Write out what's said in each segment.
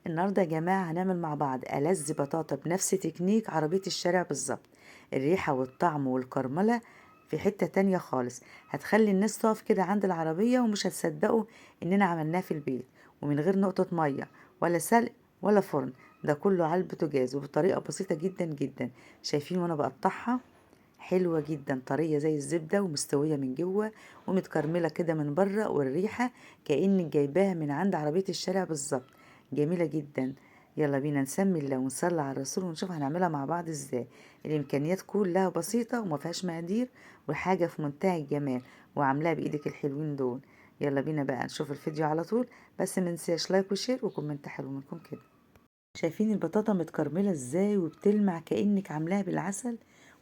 النهارده يا جماعة هنعمل مع بعض ألذ بطاطا بنفس تكنيك عربية الشارع بالظبط. الريحة والطعم والكرملة في حتة تانية خالص. هتخلي الناس تقف كده عند العربية ومش هتصدقوا إننا عملناه في البيت، ومن غير نقطة مية ولا سلق ولا فرن. ده كله على البوتاجاز وبطريقة بسيطة جدا جدا. شايفين وانا بقطعها؟ حلوة جدا، طرية زي الزبدة ومستوية من جوه ومتكرملة كده من بره، والريحة كأنك جايباها من عند عربية الشارع بالظبط. جميلة جدا. يلا بينا نسمي الله ونصلي على الرسول ونشوف هنعملها مع بعض ازاي. الامكانيات كلها بسيطة وما فيهاش مقادير، وحاجة في منتهى الجمال، وعاملاها بايدك الحلوين دول. يلا بينا بقى نشوف الفيديو على طول، بس منساش لايك وشير وكومنت حلو منكم كده. شايفين البطاطا متكرملة ازاي وبتلمع كأنك عاملاها بالعسل،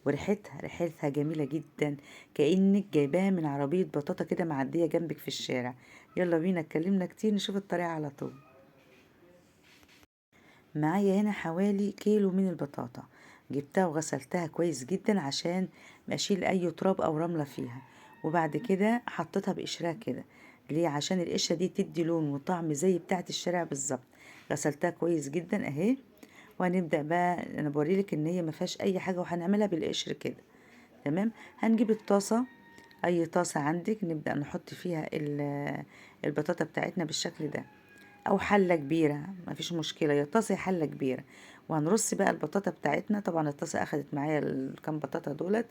وريحتها جميلة جدا، كأنك جايباها من عربية بطاطا كده معدية جنبك في الشارع. يلا بينا، اتكلمنا كتير نشوف الطريقة على طول. معايا هنا حوالي كيلو من البطاطا. جبتها وغسلتها كويس جدا عشان اشيل اي تراب او رملة فيها، وبعد كده حطيتها بقشرها كده. ليه؟ عشان القشرة دي تدي لون وطعم زي بتاعة الشارع بالظبط. غسلتها كويس جدا اهي. وهنبدأ بقى، انا بوريلك ان هي ما فيهاش اي حاجة وهنعملها بالقشر كده. تمام. هنجيب الطاسة، اي طاسة عندك، نبدأ نحط فيها البطاطا بتاعتنا بالشكل ده، او حله كبيره مفيش مشكله، يا طاسه يا حله كبيره. وهنرص بقى البطاطا بتاعتنا. طبعا الطاسه اخدت معايا الكام بطاطا دولت.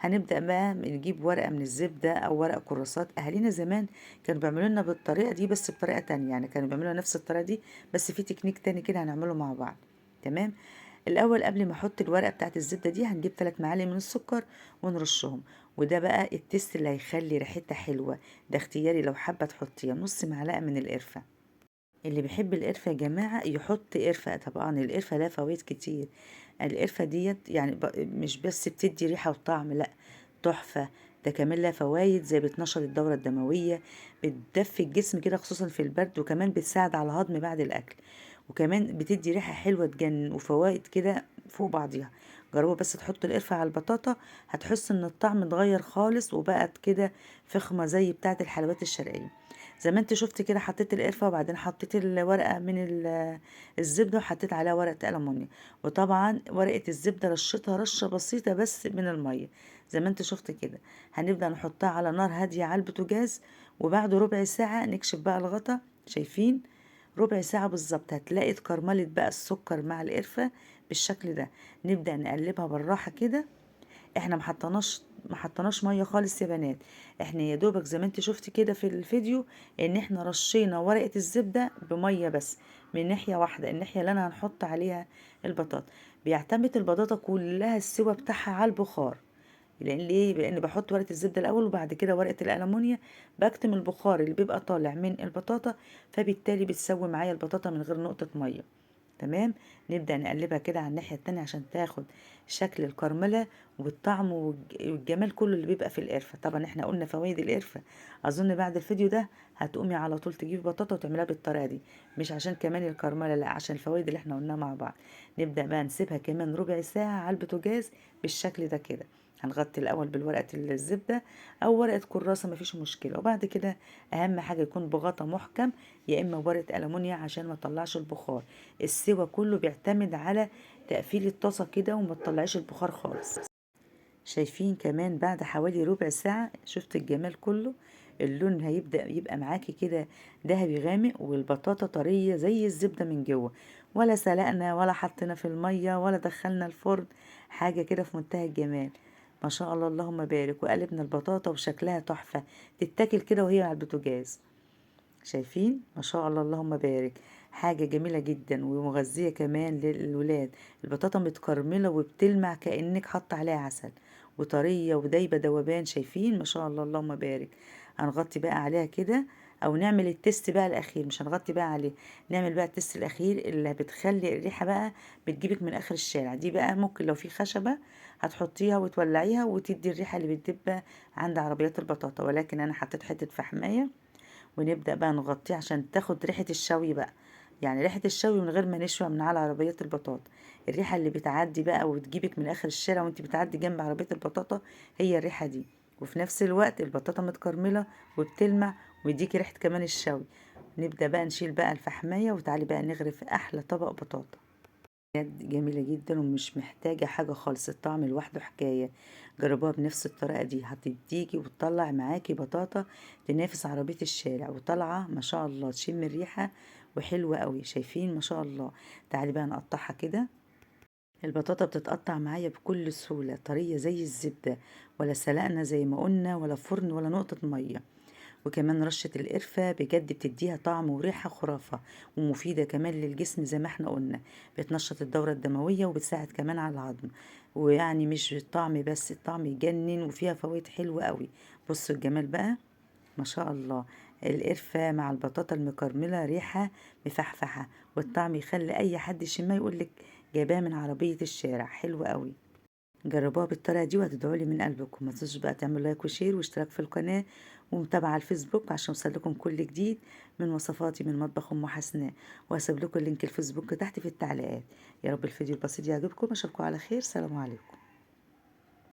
هنبدا بقى نجيب ورقه من الزبده او ورق كراسات. اهالينا زمان كانوا بيعملوا لنا بالطريقه دي بس بطريقه تانية، يعني كانوا بيعملوا نفس الطريقه دي بس في تكنيك تاني كده هنعمله مع بعض. تمام. الاول قبل ما احط الورقه بتاعت الزبده دي هنجيب 3 معالق من السكر ونرشهم. وده بقى التست اللي هيخلي ريحتها حلوه. ده اختياري، لو حابه تحطيها نص معلقه من القرفه. اللي بيحب القرفة يا جماعة يحط قرفة. طبعا القرفة لها فوائد كتير. القرفة ديت يعني مش بس بتدي ريحة وطعم، لا، تحفة. ده كمان لها فوائد زي بتنشط الدورة الدموية، بتدفي الجسم كده خصوصا في البرد، وكمان بتساعد على الهضم بعد الأكل، وكمان بتدي ريحة حلوة تجنن وفوائد كده فوق بعضيها. جربوا بس تحطوا القرفة على البطاطا، هتحس ان الطعم اتغير خالص وبقت كده فخمة زي بتاعة الحلويات الشرقية. زي ما انت شفت كده، حطيت القرفة وبعدين حطيت الورقة من الزبدة وحطيت عليها ورقة ألمونيا. وطبعا ورقة الزبدة رشتها رشة بسيطة بس من المية زي ما انت شفت كده. هنبدأ نحطها على نار هادية على البوتاجاز، وبعد ربع ساعة نكشف بقى الغطا. شايفين؟ ربع ساعة بالظبط هتلاقي اتكرملت بقى السكر مع القرفة بالشكل ده. نبدأ نقلبها بالراحة كده. احنا ما حطيناش ميه خالص يا بنات. احنا يا دوبك زي ما انت شفتي كده في الفيديو، ان احنا رشينا ورقه الزبده بميه بس من ناحيه واحده، الناحيه اللي انا هنحط عليها البطاطا. بيعتمد البطاطا كلها السوا بتاعها على البخار. لان ليه؟ لان بحط ورقه الزبده الاول وبعد كده ورقه الالومنيا، بكتم البخار اللي بيبقى طالع من البطاطا، فبالتالي بتسوي معايا البطاطا من غير نقطه ميه. تمام. نبدأ نقلبها كده على الناحية التانية عشان تاخد شكل الكرملة والطعم والجمال كله اللي بيبقى في القرفة. طبعا احنا قلنا فوائد القرفة. اظن بعد الفيديو ده هتقومي على طول تجيبي بطاطا وتعملها بالطريقة دي، مش عشان كمان الكرملة، لا، عشان الفوائد اللي احنا قلناها مع بعض. نبدأ بقى نسيبها كمان ربع ساعة على البوتاجاز بالشكل ده كده. هنغطي الاول بالورقة الزبدة او ورقة كراسة، مفيش مشكلة. وبعد كده اهم حاجة يكون بغطا محكم، يا اما ورقة ألمونيا عشان ما تطلعش البخار. السوا كله بيعتمد على تقفيل الطاسة كده وما تطلعيش البخار خالص. شايفين؟ كمان بعد حوالي ربع ساعة شفت الجمال كله. اللون هيبدأ يبقى معاكي كده ذهبي غامق، والبطاطا طرية زي الزبدة من جوه، ولا سلقنا ولا حطينا في المية ولا دخلنا الفرن. حاجة كده في منتهى الجمال. ما شاء الله اللهم بارك. وقلبنا البطاطا وشكلها تحفة، تتاكل كده وهي على البوتاجاز. شايفين؟ ما شاء الله اللهم بارك. حاجة جميلة جدا ومغذية كمان للولاد. البطاطا متكرملة وبتلمع كأنك حط عليها عسل، وطرية ودايبة دوبان. شايفين؟ ما شاء الله اللهم بارك. هنغطي بقى عليها كده، او نعمل التست بقى الاخير، مش هنغطي بقى عليه، نعمل بقى التست الاخير اللي بتخلي الريحة بقى بتجيبك من اخر الشارع. دي بقى ممكن لو في خشبة هتحطيها وتولعيها وتدي الريحة اللي بتدب عند عربيات البطاطا، ولكن انا حطيت حتة فحماية. ونبدأ بقى نغطيه عشان تاخد ريحة الشوي بقى، يعني ريحة الشوي من غير ما نشوي من على عربيات البطاطا. الريحة اللي بتعدي بقى وتجيبك من آخر الشارع وانت بتعدي جنب عربية البطاطا، هي الريحة دي. وفي نفس الوقت البطاطا متكرملة وبتلمع ويديكي ريحة كمان الشوي. نبدأ بقى نشيل بقى الفحمية، وتعالي بقى نغرف احلى طبق بطاطا. بجد جميلة جدا ومش محتاجة حاجة خالص، الطعم لوحده حكاية. جربوها بنفس الطريقة دي، هتديكي وتطلع معاكي بطاطا تنافس عربية الشارع، وطالعة ما شاء الله تشم الريحة وحلوة قوي. شايفين ما شاء الله؟ تعالي بقى نقطعها كده. البطاطا بتتقطع معايا بكل سهولة، طرية زي الزبدة، ولا سلقنا زي ما قلنا، ولا فرن، ولا نقطة مية. وكمان رشة القرفة بجد بتديها طعم وريحة خرافة، ومفيدة كمان للجسم زي ما احنا قلنا. بتنشط الدورة الدموية وبتساعد كمان على الهضم. ويعني مش الطعم بس، الطعم يجنن وفيها فوائد حلوة قوي. بصوا الجمال بقى، ما شاء الله. القرفة مع البطاطا المكرملة ريحة مفحفحة، والطعم يخلي اي حد يشمها يقولك جايباها من عربية الشارع. حلوة قوي. جربوها بالطريقة دي وهتدعولي من قلبكم. ما تنسوش بقى تعملوا لايك وشير واشتراك في القناة، ومتابعة على الفيسبوك عشان يوصلكم كل جديد من وصفاتي من مطبخ ام حسناء. وهسيب لكم لينك الفيسبوك تحت في التعليقات. يا رب الفيديو البسيط يعجبكم، اشوفكم على خير. سلام عليكم.